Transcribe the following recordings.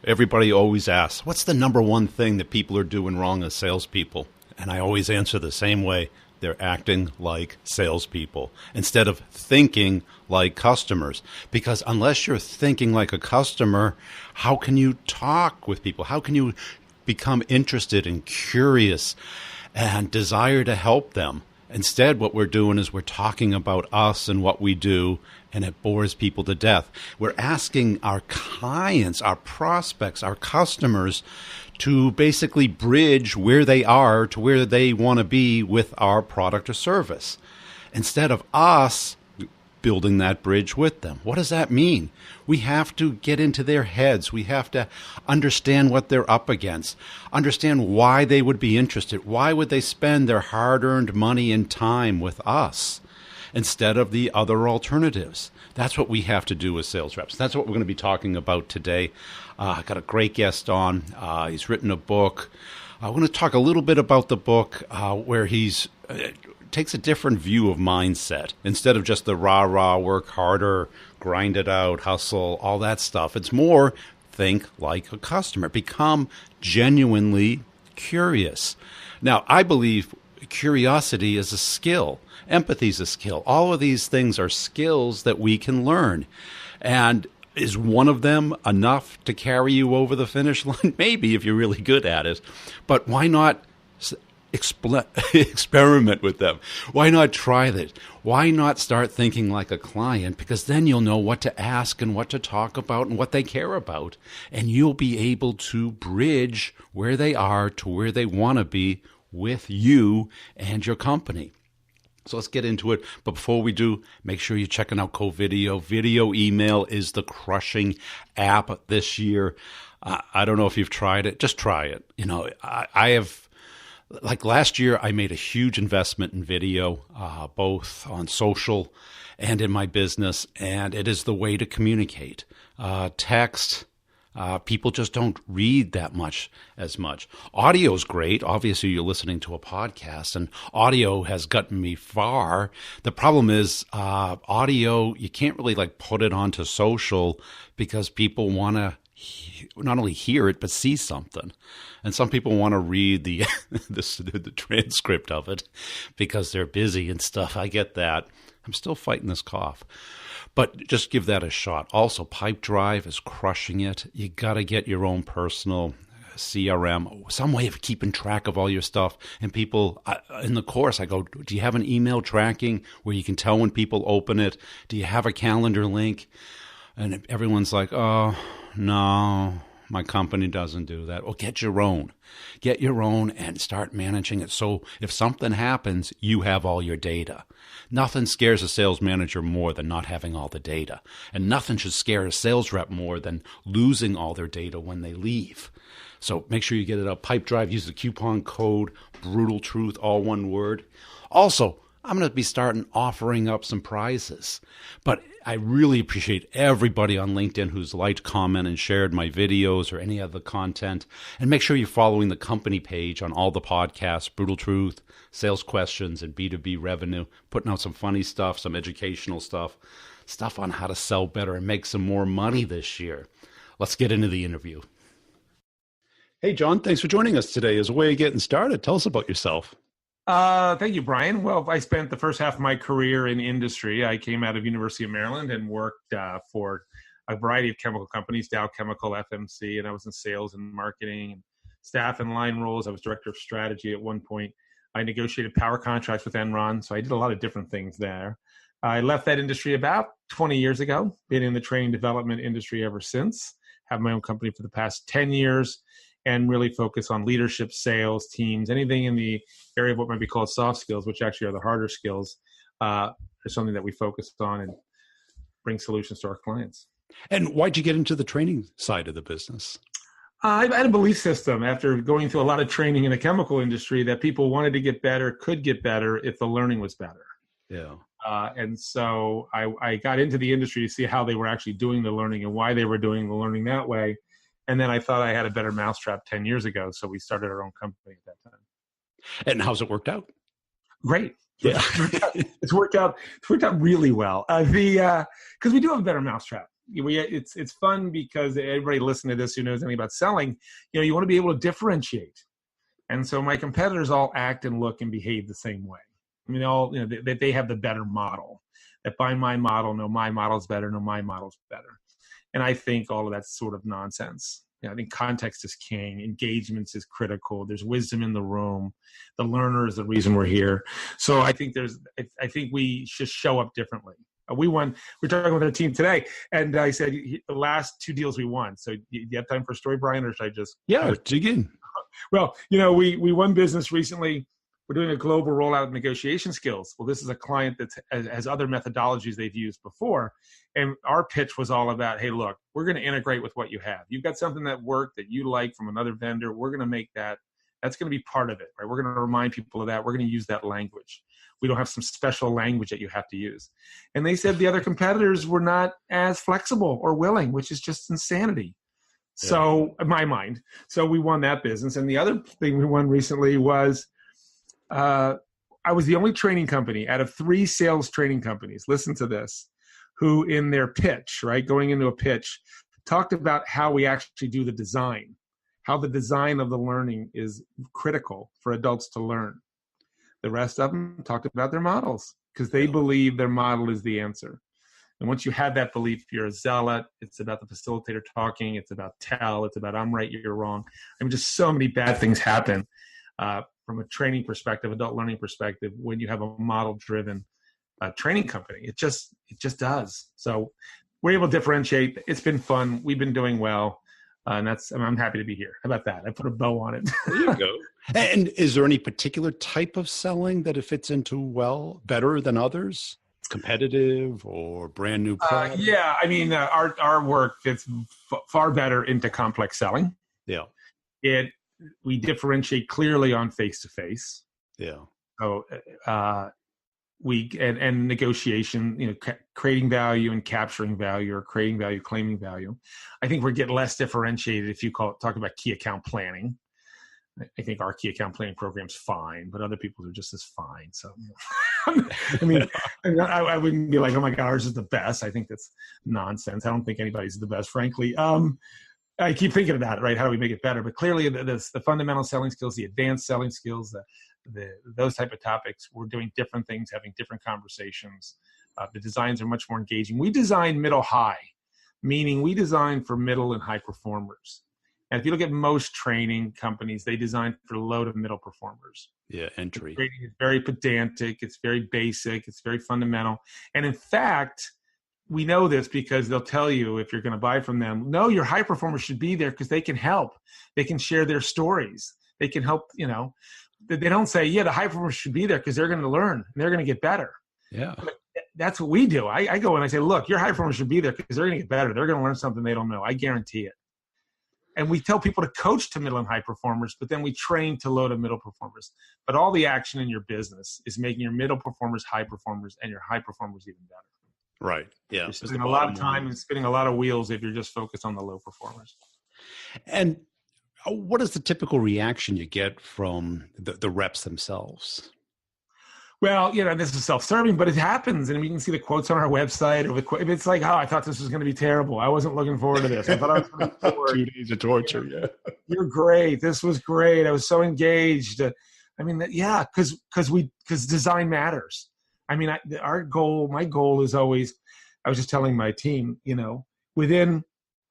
Everybody always asks, what's the number one thing that people are doing wrong as salespeople? And I always answer the same way. They're acting like salespeople instead of thinking like customers. Because unless you're thinking like a customer, how can you talk with people? How can you become interested and curious and desire to help them? Instead, what we're doing is we're talking about us and what we do, and it bores people to death. We're asking our clients, our prospects, our customers to basically bridge where they are to where they want to be with our product or service, instead of us building that bridge with them. What does that mean? We have to get into their heads. We have to understand what they're up against, understand why they would be interested. Why would they spend their hard-earned money and time with us instead of the other alternatives? That's what we have to do as sales reps. That's what we're going to be talking about today. I got a great guest on. He's written a book. I want to talk a little bit about the book where he's takes a different view of mindset. Instead of just the rah-rah, work harder, grind it out, hustle, all that stuff. It's more think like a customer. Become genuinely curious. Now, I believe curiosity is a skill. Empathy is a skill. All of these things are skills that we can learn. And is one of them enough to carry you over the finish line? Maybe, if you're really good at it. But why not experiment with them? Why not try that? Why not start thinking like a client? Because then you'll know what to ask and what to talk about and what they care about. And you'll be able to bridge where they are to where they want to be with you and your company. So let's get into it. But before we do, make sure you're checking out CoVideo. Video email is the crushing app this year. I don't know if you've tried it. Just try it. You know, I have, like last year, I made a huge investment in video, both on social and in my business. And it is the way to communicate. Text. People just don't read that much as much. Audio is great. Obviously, you're listening to a podcast, and audio has gotten me far. The problem is audio, you can't really like put it onto social because people want to not only hear it, but see something. And some people want to read the transcript of it because they're busy and stuff. I get that. I'm still fighting this cough. But just give that a shot. Also, Pipedrive is crushing it. You got to get your own personal CRM, some way of keeping track of all your stuff. And people, in the course, I go, do you have an email tracking where you can tell when people open it? Do you have a calendar link? And everyone's like, oh, no, my company doesn't do that. Well, get your own. Get your own and start managing it. So if something happens, you have all your data. Nothing scares a sales manager more than not having all the data. And nothing should scare a sales rep more than losing all their data when they leave. So make sure you get it up. Pipedrive, use the coupon code, Brutal Truth, all one word. Also, I'm going to be starting offering up some prizes. But I really appreciate everybody on LinkedIn who's liked, commented, and shared my videos or any other content. And make sure you're following the company page on all the podcasts, Brutal Truth, Sales Questions, and B2B Revenue, putting out some funny stuff, some educational stuff on how to sell better and make some more money this year. Let's get into the interview. Hey, John, thanks for joining us today. As a way of getting started, tell us about yourself. Thank you, Brian. Well, I spent the first half of my career in industry. I came out of University of Maryland and worked for a variety of chemical companies, Dow Chemical, FMC, and I was in sales and marketing and staff and line roles. I was director of strategy at one point. I negotiated power contracts with Enron, so I did a lot of different things there. I left that industry about 20 years ago, been in the training development industry ever since, have my own company for the past 10 years, and really focus on leadership, sales, teams, anything in the area of what might be called soft skills, which actually are the harder skills, is something that we focus on and bring solutions to our clients. And why'd you get into the training side of the business? I had a belief system after going through a lot of training in the chemical industry that people wanted to get better, could get better if the learning was better. Yeah. And so I got into the industry to see how they were actually doing the learning and why they were doing the learning that way. And then I thought I had a better mousetrap 10 years ago. So we started our own company at that time. And how's it worked out? Great. Yeah. It's worked out really well. Because we do have a better mousetrap. it's fun because everybody listening to this who knows anything about selling, you want to be able to differentiate. And so my competitors all act and look and behave the same way. I mean, they have the better model. That buy my model, no, my model's better, no, my model's better. And I think all of that's sort of nonsense. I think context is king. Engagements is critical. There's wisdom in the room. The learner is the reason we're here. So I think I think we should show up differently. We're talking with our team today, and I said the last 2 deals we won. So do you have time for a story, Brian, or should I just? Yeah, dig in. Well, we won business recently. We're doing a global rollout of negotiation skills. Well, this is a client that has other methodologies they've used before. And our pitch was all about, hey, look, we're going to integrate with what you have. You've got something that worked that you like from another vendor. We're going to make that's going to be part of it, right? We're going to remind people of that. We're going to use that language. We don't have some special language that you have to use. And they said the other competitors were not as flexible or willing, which is just insanity. Yeah. So in my mind, so we won that business. And the other thing we won recently was, I was the only training company out of 3 sales training companies, listen to this, who in their pitch, right, going into a pitch, talked about how we actually do the design, how the design of the learning is critical for adults to learn. The rest of them talked about their models because they believe their model is the answer. And once you have that belief, you're a zealot. It's about the facilitator talking. It's about it's about I'm right, you're wrong. I mean, just so many bad things happen. From a training perspective, adult learning perspective, when you have a model-driven training company, it just does. So we're able to differentiate. It's been fun. We've been doing well, and I'm happy to be here. How about that? I put a bow on it. There you go. And is there any particular type of selling that it fits into better than others? Competitive or brand new product? Yeah, I mean, our work fits far better into complex selling. Yeah. We differentiate clearly on face-to-face. Yeah. So and negotiation, creating value and capturing value, or creating value, claiming value. I think we're getting less differentiated if you talk about key account planning. I think our key account planning program's fine, but other people's are just as fine. So, I mean, I wouldn't be like, oh my God, ours is the best. I think that's nonsense. I don't think anybody's the best, frankly. I keep thinking about it, right? How do we make it better? But clearly, the fundamental selling skills, the advanced selling skills, those type of topics, we're doing different things, having different conversations. The designs are much more engaging. We design middle-high, meaning we design for middle and high performers. And if you look at most training companies, they design for low to middle performers. Yeah, entry. It's very pedantic. It's very basic. It's very fundamental. And in fact, we know this because they'll tell you if you're going to buy from them, no, your high performers should be there because they can help. They can share their stories. They can help, They don't say, yeah, the high performers should be there because they're going to learn and they're going to get better. Yeah. But that's what we do. I go and I say, look, your high performers should be there because they're going to get better. They're going to learn something they don't know. I guarantee it. And we tell people to coach to middle and high performers, but then we train to low to middle performers. But all the action in your business is making your middle performers high performers and your high performers even better. Right. Yeah. You're spending a lot of time and spinning a lot of wheels if you're just focused on the low performers. And what is the typical reaction you get from the reps themselves? Well, this is self-serving, but it happens. And we can see the quotes on our website. Or it's like, oh, I thought this was going to be terrible. I wasn't looking forward to this. I thought I was going to be bored. 2 days of torture, yeah. You're great. This was great. I was so engaged. Because design matters. I mean, my goal is always, I was just telling my team, within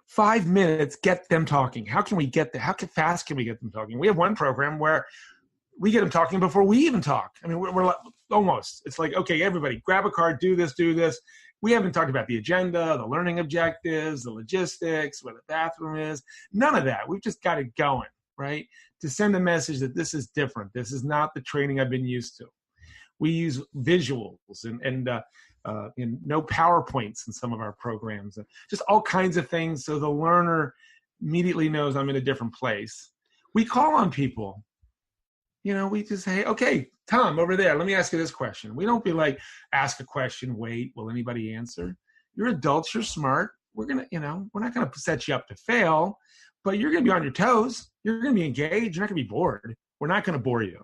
5 minutes, get them talking. How fast can we get them talking? We have one program where we get them talking before we even talk. I mean, we're almost, it's like, okay, everybody grab a card, do this. We haven't talked about the agenda, the learning objectives, the logistics, where the bathroom is, none of that. We've just got it going, right? To send a message that this is different. This is not the training I've been used to. We use visuals and no PowerPoints in some of our programs, just all kinds of things. So the learner immediately knows I'm in a different place. We call on people. We just say, okay, Tom, over there, let me ask you this question. We don't be like, ask a question, wait, will anybody answer? You're adults, you're smart. We're going to, we're not going to set you up to fail, but you're going to be on your toes. You're going to be engaged. You're not going to be bored. We're not going to bore you.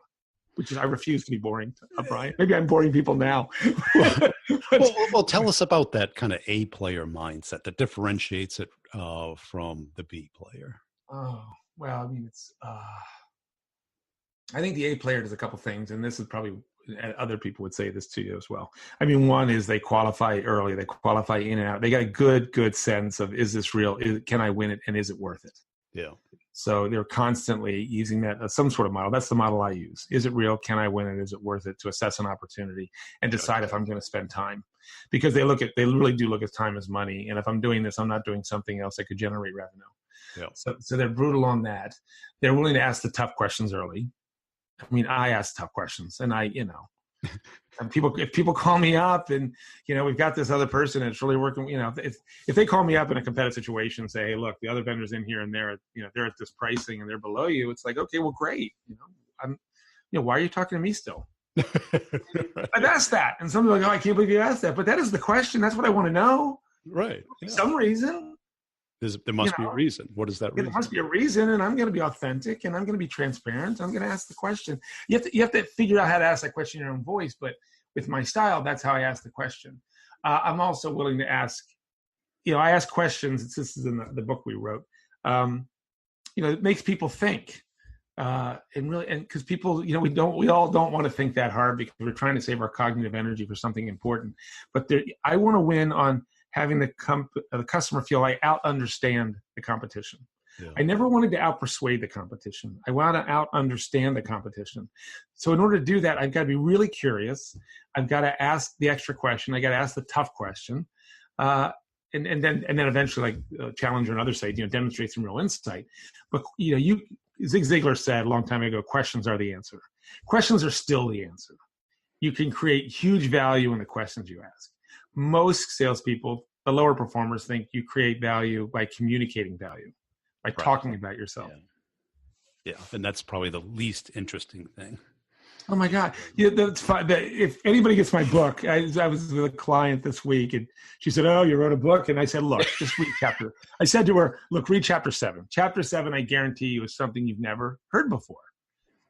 which is I refuse to be boring, Brian. Maybe I'm boring people now. Well, tell us about that kind of A player mindset that differentiates it from the B player. Oh, well, I mean, I think the A player does a couple things, and this is probably other people would say this to you as well. I mean, one is they qualify early, they qualify in and out. They got a good sense of, is this real? Can I win it? And is it worth it? Yeah. So they're constantly using that some sort of model. That's the model I use. Is it real? Can I win it? Is it worth it? To assess an opportunity and decide if I'm going to spend time, because they really do look at time as money. And if I'm doing this, I'm not doing something else that could generate revenue. Yeah. So they're brutal on that. They're willing to ask the tough questions early. I mean, I ask tough questions, and and if people call me up and, we've got this other person and it's really working, if they call me up in a competitive situation and say, hey, look, the other vendor's in here and they're at this pricing and they're below you. It's like, okay, well, great. Why are you talking to me still? I've asked that. And some are like, oh, I can't believe you asked that. But that is the question. That's what I want to know. Right. For some reason. There must be a reason. What is that reason? There must be a reason, and I'm going to be authentic, and I'm going to be transparent. I'm going to ask the question. You have to figure out how to ask that question in your own voice, but with my style, that's how I ask the question. I'm also willing to ask, I ask questions. This is in the book we wrote. It makes people think, and because people, we all don't want to think that hard because we're trying to save our cognitive energy for something important. But I want to win on having the customer feel I out-understand the competition. Yeah. I never wanted to out-persuade the competition. I want to out-understand the competition. So in order to do that, I've got to be really curious. I've got to ask the extra question. I got to ask the tough question. And then eventually, like Challenger and others say, demonstrate some real insight. But, Zig Ziglar said a long time ago, questions are the answer. Questions are still the answer. You can create huge value in the questions you ask. Most salespeople, the lower performers, think you create value by communicating value, by talking about yourself. Yeah, and that's probably the least interesting thing. Oh my God! That's fine. If anybody gets my book, I was with a client this week, and she said, "Oh, you wrote a book?" And I said, "Look, just read chapter." I said to her, "Look, read chapter 7. Chapter 7, I guarantee you, is something you've never heard before."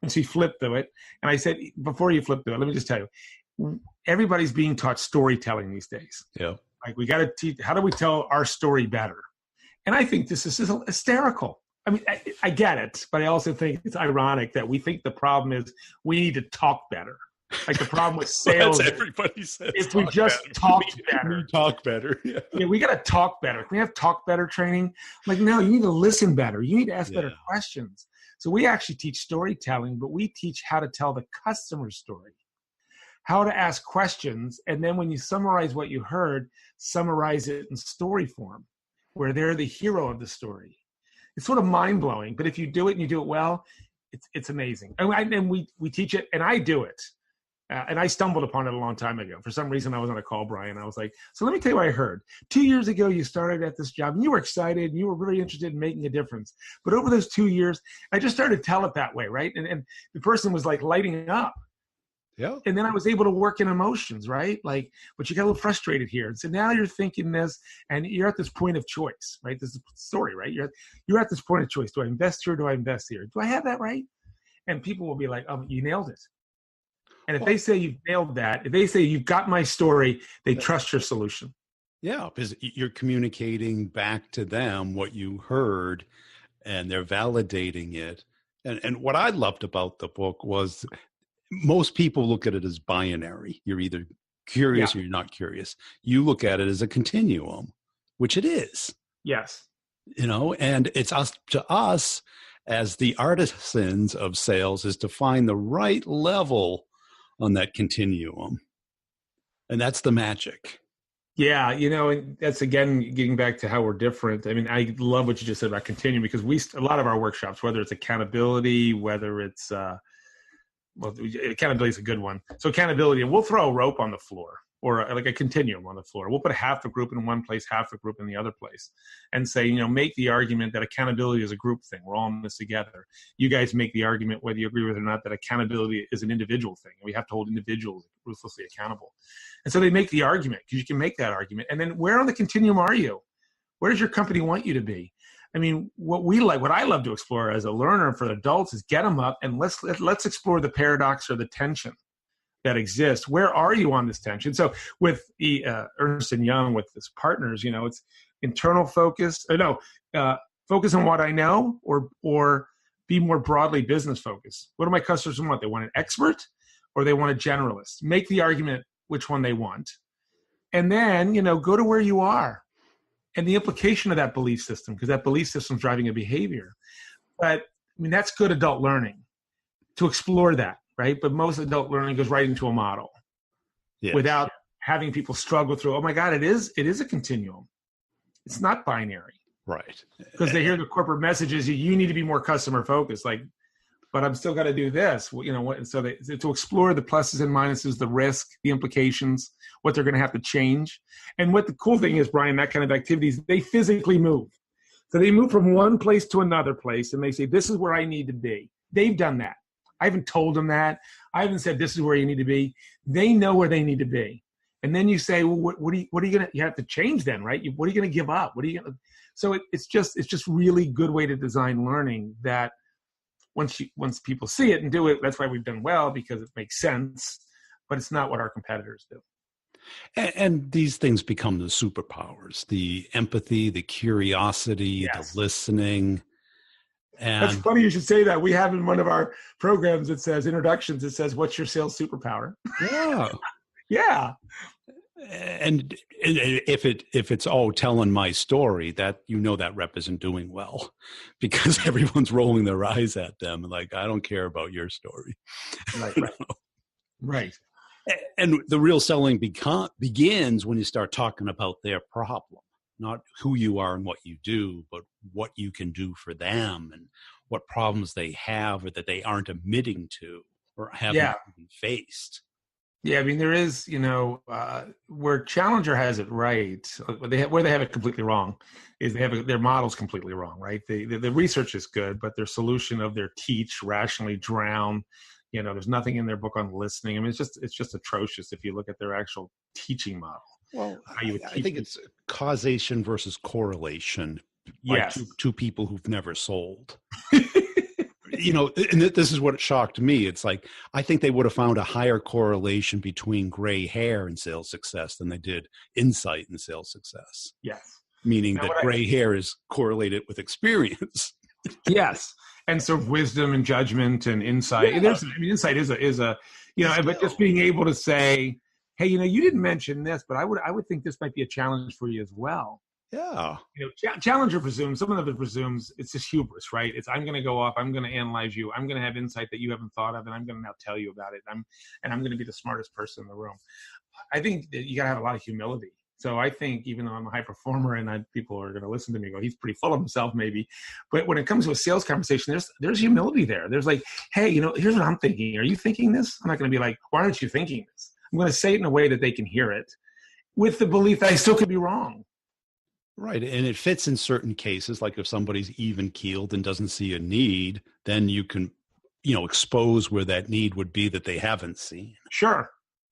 And she flipped through it, and I said, "Before you flip through it, let me just tell you." Everybody's being taught storytelling these days. Yeah. Like we got to teach, how do we tell our story better? And I think this is hysterical. I mean, I get it, but I also think it's ironic that we think the problem is we need to talk better. Like the problem with sales. That's everybody says. If we just talked better. We talk better. Yeah, we got to talk better. Can we have talk better training? Like, no, you need to listen better. You need to ask better questions. So we actually teach storytelling, but we teach how to tell the customer story. How to ask questions, and then when you summarize what you heard, summarize it in story form, where they're the hero of the story. It's sort of mind-blowing, but if you do it and you do it well, it's amazing. And we teach it, and I do it. And I stumbled upon it a long time ago. For some reason, I was on a call, Brian. I was like, so let me tell you what I heard. 2 years ago, you started at this job, and you were excited, and you were really interested in making a difference. But over those 2 years, I just started to tell it that way, right? And the person was like lighting up. Yeah. And then I was able to work in emotions, right? Like, but you got a little frustrated here. And so now you're thinking this, and you're at this point of choice, right? This is the story, right? You're at this point of choice. Do I invest here? Or do I invest here? Do I have that right? And people will be like, oh, you nailed it. And if they say you've nailed that, if they say you've got my story, they trust your solution. Yeah, because you're communicating back to them what you heard, and they're validating it. And what I loved about the book was most people look at it as binary. You're either curious or you're not curious. You look at it as a continuum, which it is. Yes. And it's up to us as the artisans of sales is to find the right level on that continuum. And that's the magic. Yeah, and that's, again, getting back to how we're different. I mean, I love what you just said about continuum, because a lot of our workshops, whether it's accountability, whether it's accountability is a good one. So accountability, and we'll throw a rope on the floor, or like a continuum on the floor. We'll put half the group in one place, half the group in the other place, and say, make the argument that accountability is a group thing. We're all in this together. You guys make the argument, whether you agree with it or not, that accountability is an individual thing. We have to hold individuals ruthlessly accountable. And so they make the argument, because you can make that argument. And then where on the continuum are you? Where does your company want you to be? I mean, what I love to explore as a learner for adults is get them up and let's explore the paradox or the tension that exists. Where are you on this tension? So with the Ernst and Young, with his partners, it's internal focus. Focus on what I know, or be more broadly business focused. What do my customers want? They want an expert, or they want a generalist. Make the argument which one they want, and then go to where you are, and the implication of that belief system, because that belief system is driving a behavior. But I mean, that's good adult learning, to explore that, right? But most adult learning goes right into a model, without having people struggle through. Oh my God, it is a continuum. It's not binary. Right. Because they hear the corporate messages, you need to be more customer focused. Like, but I'm still got to do this. So to explore the pluses and minuses, the risk, the implications, what they're going to have to change. And what the cool thing is, Brian, that kind of activities, they physically move. So they move from one place to another place, and they say, this is where I need to be. They've done that. I haven't told them that. I haven't said, this is where you need to be. They know where they need to be. And then you say, well, what are you going to, you have to change then, right? What are you going to give up? What are you going to, so it's just really good way to design learning that once people see it and do it, that's why we've done well, because it makes sense, but it's not what our competitors do. And these things become the superpowers, the empathy, the curiosity, the listening. And that's funny you should say that. We have in one of our programs, it says introductions, it says, what's your sales superpower? Yeah. Yeah. And if it's telling my story, that that rep isn't doing well, because everyone's rolling their eyes at them and like, I don't care about your story. Right. And the real selling begins when you start talking about their problem, not who you are and what you do, but what you can do for them and what problems they have or that they aren't admitting to or haven't even faced. Yeah, I mean, there is, where Challenger has it right, where they have it completely wrong, is they have their model's completely wrong, right? The research is good, but their solution of their teach, rationally, drown, there's nothing in their book on listening. I mean, it's just atrocious if you look at their actual teaching model. Well, I think it's causation versus correlation by two people who've never sold. And this is what shocked me. It's like, I think they would have found a higher correlation between gray hair and sales success than they did insight and sales success. Yes. Meaning that gray hair is correlated with experience. Yes. And so wisdom and judgment and insight. Yeah. Insight is a but just being able to say, hey, you didn't mention this, but I would think this might be a challenge for you as well. Yeah. Challenger presumes, some of them presumes it's just hubris, right? It's, I'm going to go off, I'm going to analyze you, I'm going to have insight that you haven't thought of, and I'm going to now tell you about it. I'm going to be the smartest person in the room. I think that you got to have a lot of humility. So I think, even though I'm a high performer and people are going to listen to me go, he's pretty full of himself maybe. But when it comes to a sales conversation, there's humility there. There's like, hey, here's what I'm thinking. Are you thinking this? I'm not going to be like, why aren't you thinking this? I'm going to say it in a way that they can hear it with the belief that I still could be wrong. Right. And it fits in certain cases. Like if somebody's even keeled and doesn't see a need, then you can, expose where that need would be that they haven't seen. Sure.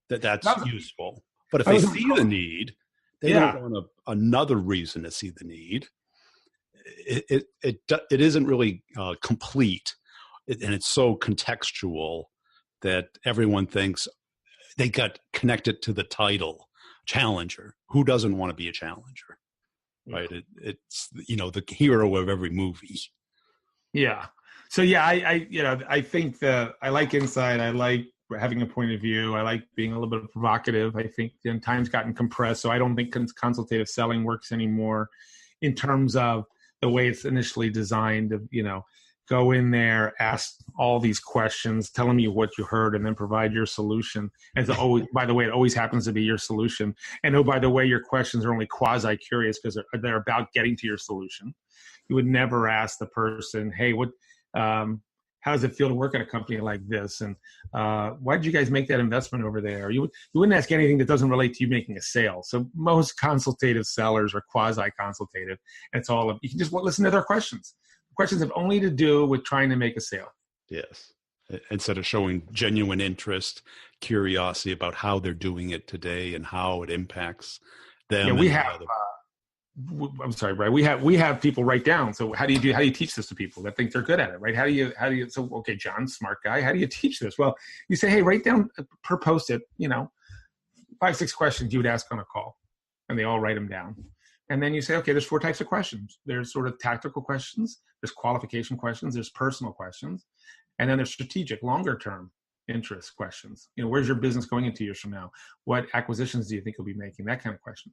That's useful. But if they see the need, they don't want another reason to see the need. It isn't really complete. And it's so contextual that everyone thinks they got connected to the title, challenger. Who doesn't want to be a challenger? Right. It's, the hero of every movie. Yeah. So, I think that I like insight. I like having a point of view. I like being a little bit provocative. I think time's gotten compressed. So I don't think consultative selling works anymore in terms of the way it's initially designed to, go in there, ask all these questions, tell them what you heard, and then provide your solution. And so, by the way, it always happens to be your solution. And by the way, your questions are only quasi-curious because they're about getting to your solution. You would never ask the person, hey, how does it feel to work at a company like this? And why did you guys make that investment over there? You wouldn't ask anything that doesn't relate to you making a sale. So most consultative sellers are quasi-consultative. And it's all you can just listen to their questions. Questions have only to do with trying to make a sale. Yes. Instead of showing genuine interest, curiosity about how they're doing it today and how it impacts them. Yeah, we have I'm sorry, right? We have people write down. So how do you teach this to people that think they're good at it, right? How do you, so, okay, John, smart guy. How do you teach this? Well, you say, hey, write down per post-it, 5-6 questions you would ask on a call, and they all write them down. And then you say, okay, there's 4 types of questions. There's sort of tactical questions, there's qualification questions, there's personal questions, and then there's strategic, longer term interest questions. Where's your business going in 2 years from now? What acquisitions do you think you'll be making? That kind of question.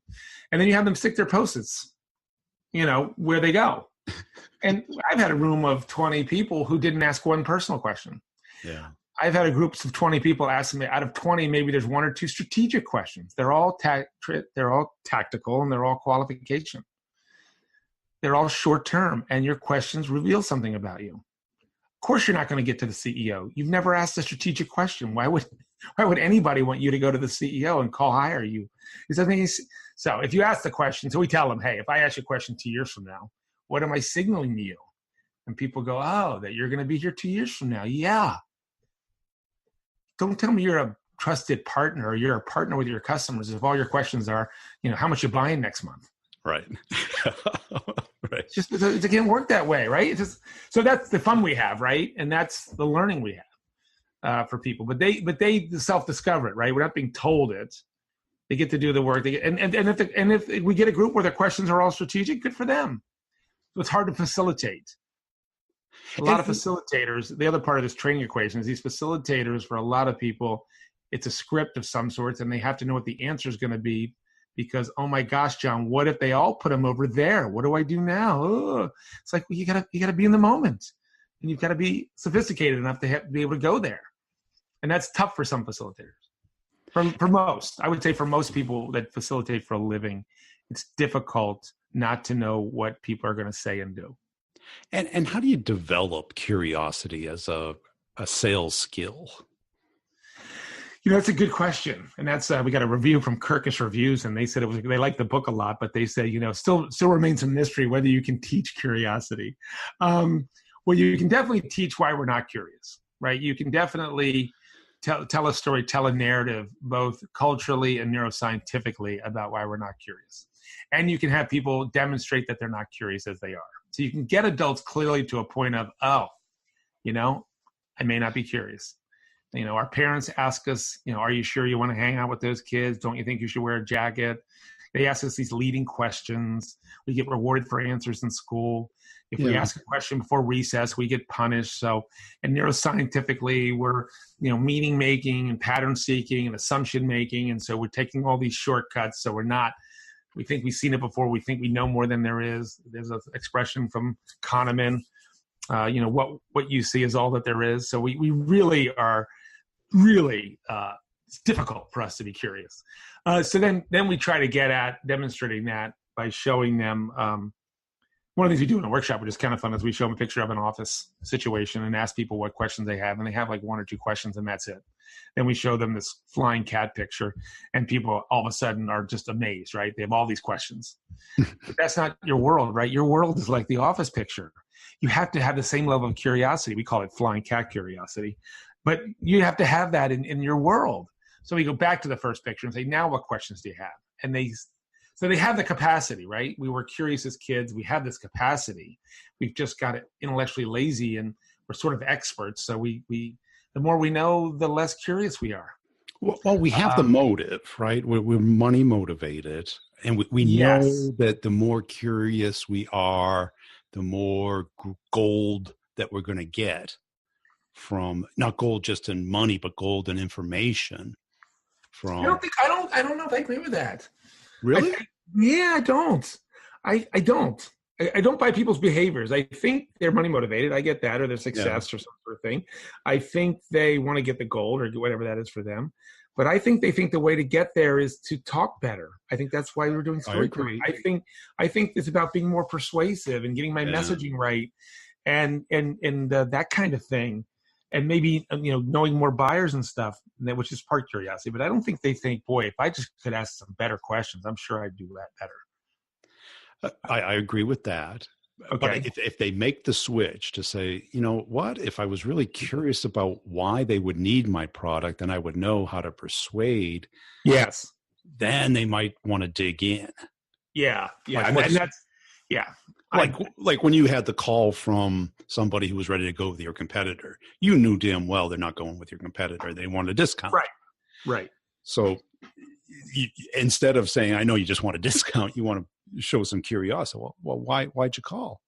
And then you have them stick their post-its, where they go. And I've had a room of 20 people who didn't ask one personal question. Yeah. I've had a groups of 20 people asking me, out of 20, maybe there's 1 or 2 strategic questions. They're all tactical, and they're all qualification. They're all short term, and your questions reveal something about you. Of course, you're not going to get to the CEO. You've never asked a strategic question. Why would anybody want you to go to the CEO and hire you? So if you ask the question, so we tell them, hey, if I ask you a question 2 years from now, what am I signaling to you? And people go, oh, that you're going to be here 2 years from now. Yeah. Don't tell me you're a trusted partner or you're a partner with your customers if all your questions are, how much you're buying next month. Right. Right. It can't work that way, right? So that's the fun we have, right? And that's the learning we have for people. But they self-discover it, right? We're not being told it. They get to do the work. If we get a group where their questions are all strategic, good for them. So it's hard to facilitate. A lot of facilitators, the other part of this training equation is these facilitators, for a lot of people, it's a script of some sorts, and they have to know what the answer is going to be because, oh my gosh, John, what if they all put them over there? What do I do now? Ugh. It's like, well, you gotta be in the moment, and you've got to be sophisticated enough to be able to go there. And that's tough for some facilitators. For most, I would say for most people that facilitate for a living, it's difficult not to know what people are going to say and do. And how do you develop curiosity as a sales skill? That's a good question. And that's, we got a review from Kirkus Reviews, and they said they liked the book a lot, but they said, still remains a mystery whether you can teach curiosity. Well, you can definitely teach why we're not curious, right? You can definitely tell a story, tell a narrative, both culturally and neuroscientifically about why we're not curious. And you can have people demonstrate that they're not curious as they are. So you can get adults clearly to a point of, oh, I may not be curious. Our parents ask us, are you sure you want to hang out with those kids? Don't you think you should wear a jacket? They ask us these leading questions. We get rewarded for answers in school. If we ask a question before recess, we get punished. So, and neuroscientifically, we're, meaning making and pattern seeking and assumption making. And so we're taking all these shortcuts. So we think we've seen it before. We think we know more than there is. There's an expression from Kahneman, what you see is all that there is. So we really are it's difficult for us to be curious. So then we try to get at demonstrating that by showing them, one of the things we do in a workshop, which is kind of fun, is we show them a picture of an office situation and ask people what questions they have. And they have like 1 or 2 questions, and that's it. Then we show them this flying cat picture, and people all of a sudden are just amazed, right? They have all these questions. But that's not your world, right? Your world is like the office picture. You have to have the same level of curiosity. We call it flying cat curiosity. But you have to have that in your world. So we go back to the first picture and say, now what questions do you have? And so they have the capacity, right? We were curious as kids. We have this capacity. We've just got it intellectually lazy, and we're sort of experts. So the more we know, the less curious we are. Well, we have the motive, right? We're money motivated, and we know that the more curious we are, the more gold that we're going to get from, not gold just in money, but gold in information. I don't know if I agree with that. Really? I don't. I don't. I don't buy people's behaviors. I think they're money motivated. I get that, or their success or some sort of thing. I think they want to get the gold or whatever that is for them. But I think they think the way to get there is to talk better. I think that's why we're doing storytelling. I think it's about being more persuasive and getting my messaging right, and that kind of thing. And maybe knowing more buyers and stuff, which is part curiosity. But I don't think they think, boy, if I just could ask some better questions, I'm sure I'd do that better. I agree with that. Okay. But if they make the switch to say, you know what, if I was really curious about why they would need my product, and I would know how to persuade, yes, then they might want to dig in. Yeah. Yeah. Like, And that's, yeah. like when you had the call from somebody who was ready to go with your competitor, you knew damn well they're not going with your competitor. They want a discount. Right. Right. So instead of saying, I know you just want a discount, you want to show some curiosity. Well, why'd you call?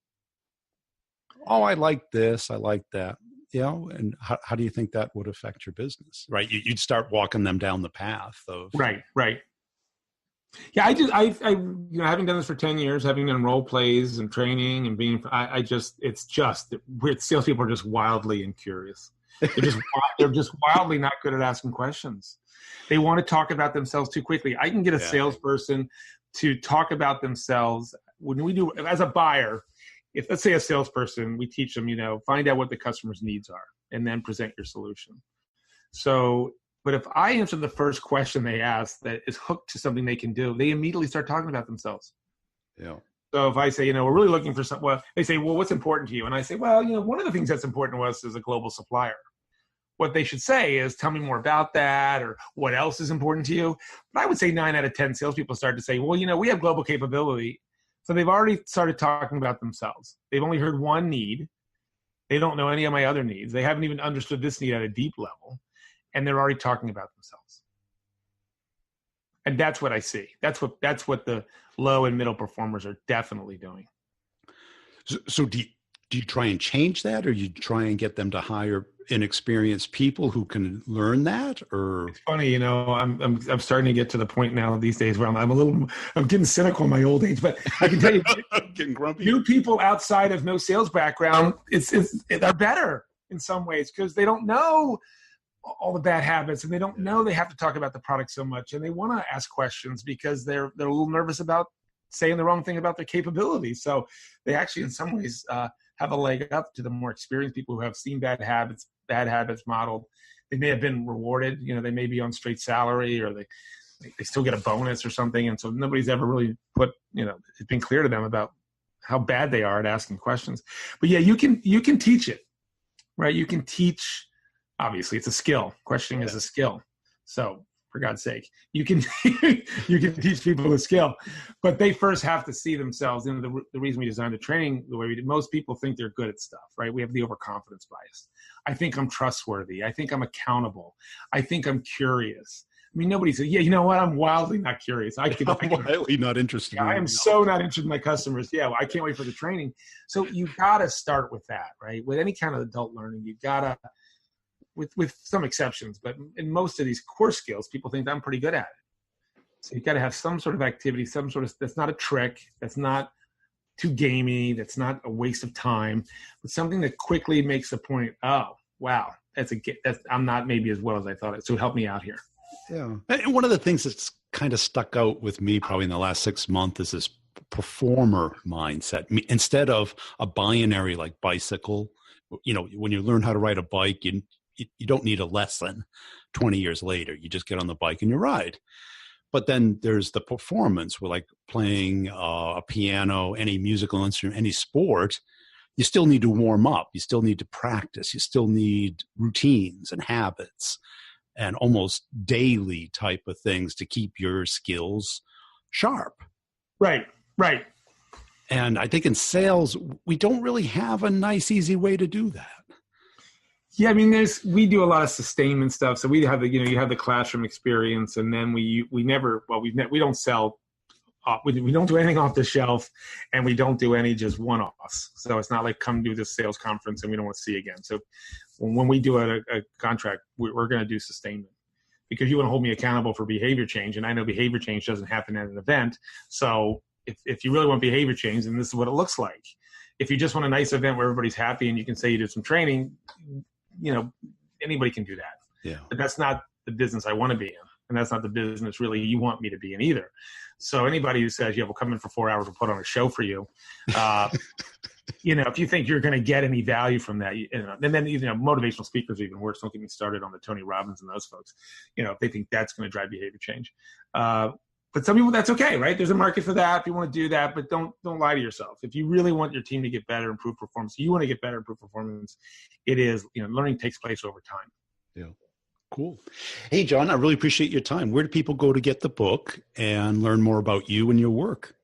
Oh, I like this. I like that. And how do you think that would affect your business? Right. You'd start walking them down the path of. Right. Yeah, having done this for 10 years, having done role plays and training and salespeople are just wildly incurious. They're just wildly not good at asking questions. They want to talk about themselves too quickly. I can get a salesperson to talk about themselves when we do as a buyer. If let's say a salesperson, we teach them, find out what the customer's needs are and then present your solution. So, but if I answer the first question they ask that is hooked to something they can do, they immediately start talking about themselves. Yeah. So if I say, we're really looking for something, well, they say, well, what's important to you? And I say, well, one of the things that's important to us is a global supplier. What they should say is, tell me more about that, or what else is important to you. But I would say 9 out of 10 salespeople start to say, well, we have global capability. So they've already started talking about themselves. They've only heard one need. They don't know any of my other needs. They haven't even understood this need at a deep level. And they're already talking about themselves. And that's what I see. That's what the low and middle performers are definitely doing. So do you try and change that, or you try and get them to hire inexperienced people who can learn that? Or it's funny, I'm starting to get to the point now these days where I'm getting cynical in my old age, but I can tell you, getting grumpy. New people outside of no sales background, they're better in some ways because they don't know all the bad habits, and they don't know they have to talk about the product so much, and they want to ask questions because they're a little nervous about saying the wrong thing about their capabilities. So they actually, in some ways, have a leg up to the more experienced people who have seen bad habits modeled. They may have been rewarded. They may be on straight salary, or they still get a bonus or something. And so nobody's ever really it's been clear to them about how bad they are at asking questions. But yeah, you can teach it, right? You can teach. Obviously, it's a skill. Questioning is a skill. So, for God's sake, you can teach people a skill, but they first have to see themselves. The reason we designed the training the way we did, most people think they're good at stuff, right? We have the overconfidence bias. I think I'm trustworthy. I think I'm accountable. I think I'm curious. I mean, nobody says, you know what? I'm wildly not curious. I'm wildly not interested. I am so not interested in my customers. Yeah, well, I can't wait for the training. So you got to start with that, right? With any kind of adult learning, you got to, with some exceptions, but in most of these core skills, people think I'm pretty good at it. So you got to have some sort of activity, that's not a trick, that's not too gamey, that's not a waste of time, but something that quickly makes the point, oh, wow, I'm not maybe as well as I thought it. So help me out here. Yeah. And one of the things that's kind of stuck out with me probably in the last 6 months is this performer mindset. Instead of a binary like bicycle, when you learn how to ride a bike, you don't need a lesson 20 years later. You just get on the bike and you ride. But then there's the performance where, like playing a piano, any musical instrument, any sport, you still need to warm up. You still need to practice. You still need routines and habits and almost daily type of things to keep your skills sharp. Right. And I think in sales, we don't really have a nice, easy way to do that. Yeah, I mean, we do a lot of sustainment stuff. So we have you have the classroom experience, and then we don't sell, we don't do anything off the shelf, and we don't do any just one-offs. So it's not like come do this sales conference and we don't want to see you again. So when we do a contract, we're going to do sustainment because you want to hold me accountable for behavior change, and I know behavior change doesn't happen at an event. So if you really want behavior change, then this is what it looks like. If you just want a nice event where everybody's happy and you can say you did some training, anybody can do that. Yeah. But that's not the business I want to be in. And that's not the business really you want me to be in either. So anybody who says, we'll come in for 4 hours, we'll put on a show for you. If you think you're going to get any value from that, and then motivational speakers are even worse. Don't get me started on the Tony Robbins and those folks. If they think that's going to drive behavior change. But some people, that's okay, right? There's a market for that if you want to do that, but don't lie to yourself. If you really want your team to get better, improve performance, you want to get better, improve performance, it is, learning takes place over time. Yeah. Cool. Hey, John, I really appreciate your time. Where do people go to get the book and learn more about you and your work?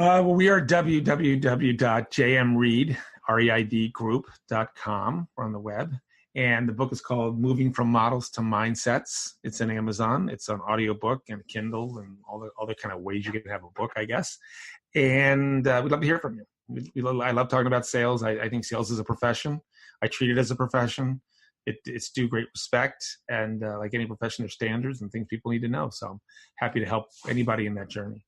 Well, we are www.jmreed.com. We're on the web. And the book is called Moving from Models to Mindsets. It's in Amazon. It's an audiobook and Kindle and all the other kind of ways you can have a book, I guess. And we'd love to hear from you. I love talking about sales. I think sales is a profession. I treat it as a profession. It's due great respect. And like any profession, there's standards and things people need to know. So I'm happy to help anybody in that journey.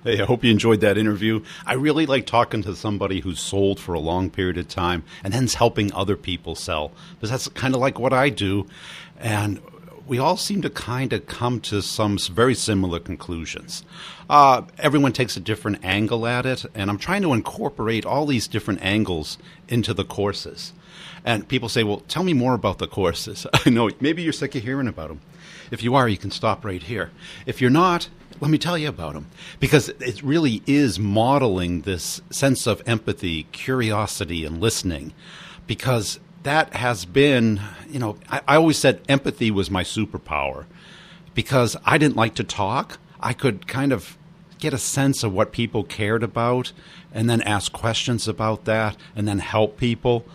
Hey, I hope you enjoyed that interview. I really like talking to somebody who's sold for a long period of time and then's helping other people sell, because that's kind of like what I do. And we all seem to kind of come to some very similar conclusions. Everyone takes a different angle at it, and I'm trying to incorporate all these different angles into the courses. And people say, well, tell me more about the courses. I know, maybe you're sick of hearing about them. If you are, you can stop right here. If you're not, let me tell you about them, because it really is modeling this sense of empathy, curiosity, and listening, because that has been, I always said empathy was my superpower, because I didn't like to talk. I could kind of get a sense of what people cared about and then ask questions about that and then help people.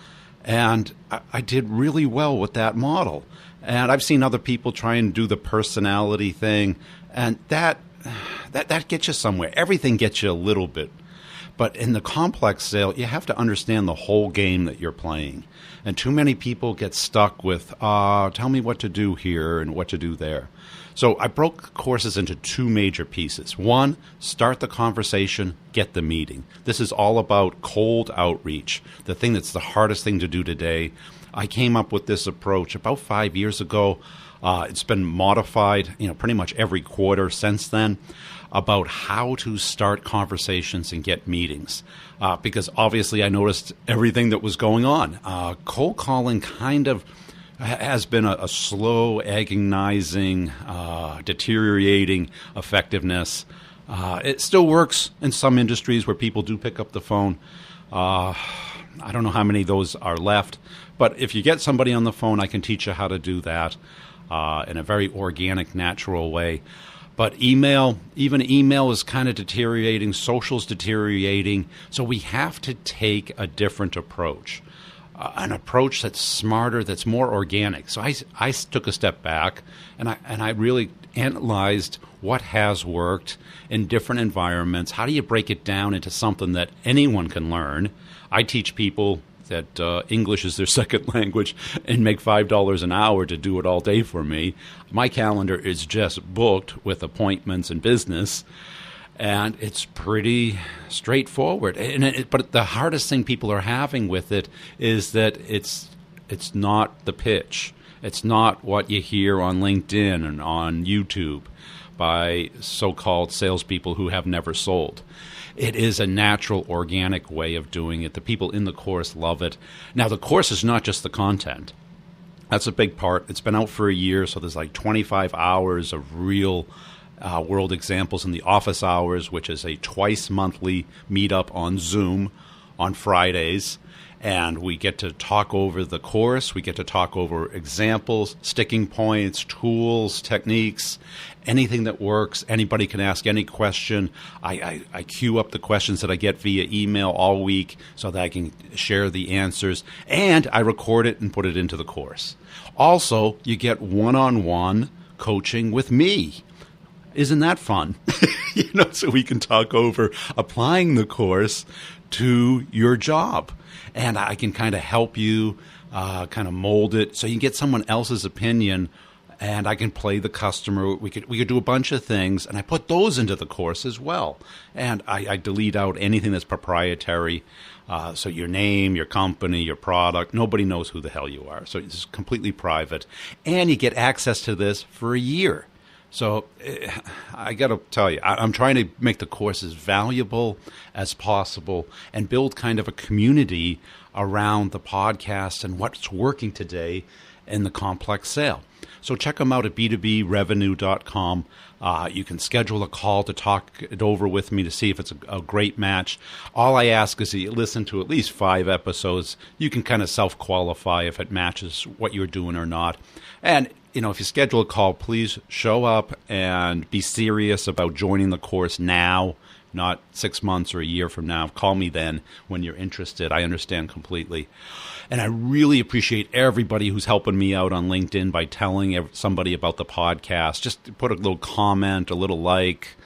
And I did really well with that model. And I've seen other people try and do the personality thing, and that gets you somewhere. Everything gets you a little bit. But in the complex sale, you have to understand the whole game that you're playing. And too many people get stuck with, tell me what to do here and what to do there. So I broke courses into two major pieces. One, start the conversation, get the meeting. This is all about cold outreach, the thing that's the hardest thing to do today. I came up with this approach about 5 years ago. It's been modified, pretty much every quarter since then, about how to start conversations and get meetings. Because obviously I noticed everything that was going on. Cold calling kind of has been a slow, agonizing, deteriorating effectiveness. It still works in some industries where people do pick up the phone. I don't know how many of those are left. But if you get somebody on the phone, I can teach you how to do that in a very organic, natural way. But even email is kind of deteriorating. Social's deteriorating. So we have to take a different approach, an approach that's smarter, that's more organic. So I took a step back, and I really analyzed what has worked in different environments. How do you break it down into something that anyone can learn? I teach people that English is their second language and make $5 an hour to do it all day for me. My calendar is just booked with appointments and business, and it's pretty straightforward. But the hardest thing people are having with it is that it's not the pitch. It's not what you hear on LinkedIn and on YouTube by so-called salespeople who have never sold. It is a natural, organic way of doing it. The people in the course love it. Now, the course is not just the content. That's a big part. It's been out for a year, so there's like 25 hours of real world examples in the office hours, which is a twice monthly meetup on Zoom on Fridays. And we get to talk over the course. We get to talk over examples, sticking points, tools, techniques, anything that works. Anybody can ask any question. I queue up the questions that I get via email all week so that I can share the answers. And I record it and put it into the course. Also, you get one-on-one coaching with me. Isn't that fun? So we can talk over applying the course to your job. And I can kind of help you kind of mold it so you can get someone else's opinion, and I can play the customer. We could do a bunch of things, and I put those into the course as well. And I delete out anything that's proprietary. So your name, your company, your product, nobody knows who the hell you are. So it's completely private. And you get access to this for a year. So I got to tell you, I'm trying to make the course as valuable as possible and build kind of a community around the podcast and what's working today in the complex sale. So check them out at b2brevenue.com. You can schedule a call to talk it over with me to see if it's a great match. All I ask is that you listen to at least 5 episodes. You can kind of self-qualify if it matches what you're doing or not. And if you schedule a call, please show up and be serious about joining the course now. not 6 months or a year from now. Call me then when you're interested. I understand completely. And I really appreciate everybody who's helping me out on LinkedIn by telling somebody about the podcast. Just put a little comment, a little like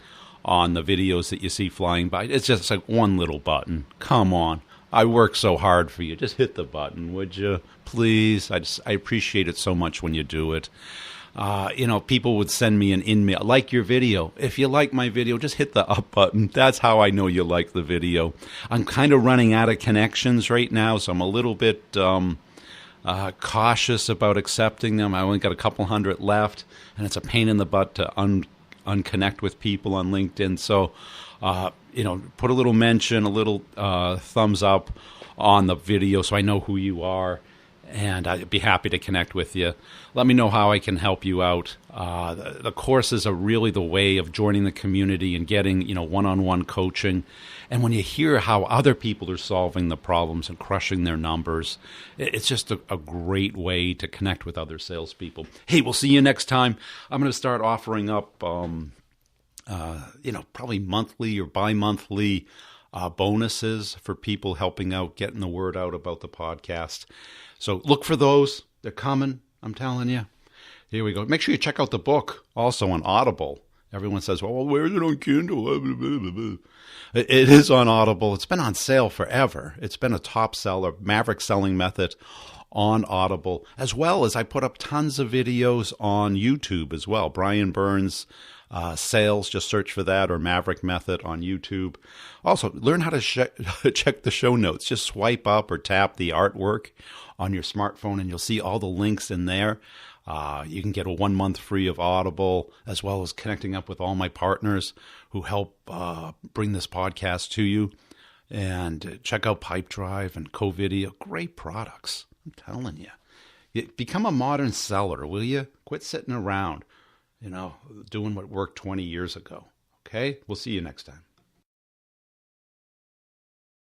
on the videos that you see flying by. It's just like one little button. Come on. I work so hard for you. Just hit the button, would you? Please. I appreciate it so much when you do it. People would send me an email, like your video. If you like my video, just hit the up button. That's how I know you like the video. I'm kind of running out of connections right now, so I'm a little bit cautious about accepting them. I only got a couple hundred left, and it's a pain in the butt to unconnect with people on LinkedIn. So, put a little mention, a little thumbs up on the video so I know who you are. And I'd be happy to connect with you. Let me know how I can help you out. The courses are really the way of joining the community and getting, one-on-one coaching. And when you hear how other people are solving the problems and crushing their numbers, it's just a great way to connect with other salespeople. Hey, we'll see you next time. I'm going to start offering up, probably monthly or bi-monthly bonuses for people helping out, getting the word out about the podcast. So look for those. They're coming, I'm telling you. Here we go. Make sure you check out the book also on Audible. Everyone says, well, where is it on Kindle? It is on Audible. It's been on sale forever. It's been a top seller, maverick selling method on Audible, as well as I put up tons of videos on YouTube as well. Brian Burns sales, just search for that, or Maverick Method on YouTube. Also, learn how to check the show notes. Just swipe up or tap the artwork on your smartphone, and you'll see all the links in there. You can get a 1 month free of Audible, as well as connecting up with all my partners who help bring this podcast to you. And check out Pipedrive and CoVideo. Great products, I'm telling you. Become a modern seller, will you? Quit sitting around, doing what worked 20 years ago. Okay? We'll see you next time.